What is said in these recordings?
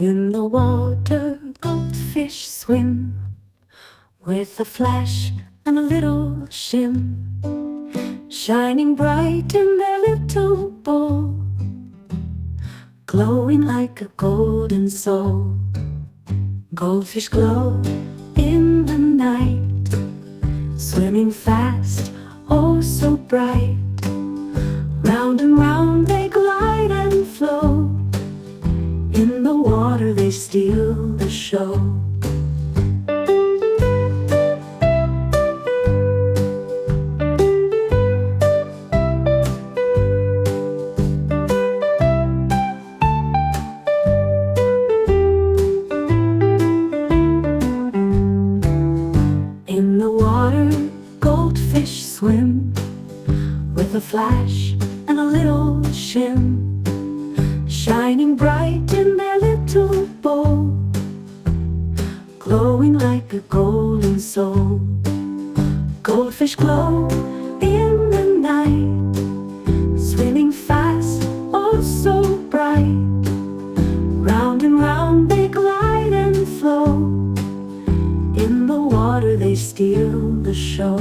In the water, goldfish swim with a flash and a little shim, shining bright in their little bowl, glowing like a golden soul. Goldfish glow in the night, swimming fast, oh so bright. Round and round they glide and flow, in the water they steal the show. In the water, goldfish swim with a flash and a little shim, shining bright in their little bowl, glowing like a golden soul. Goldfish glow in the night, swimming fast, oh so bright. Round and round they glide and flow, in the water they steal the show.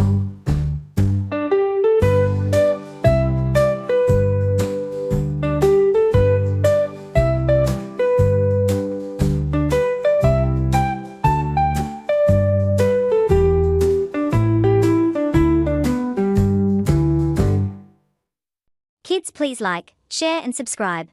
Kids, please like, share and subscribe.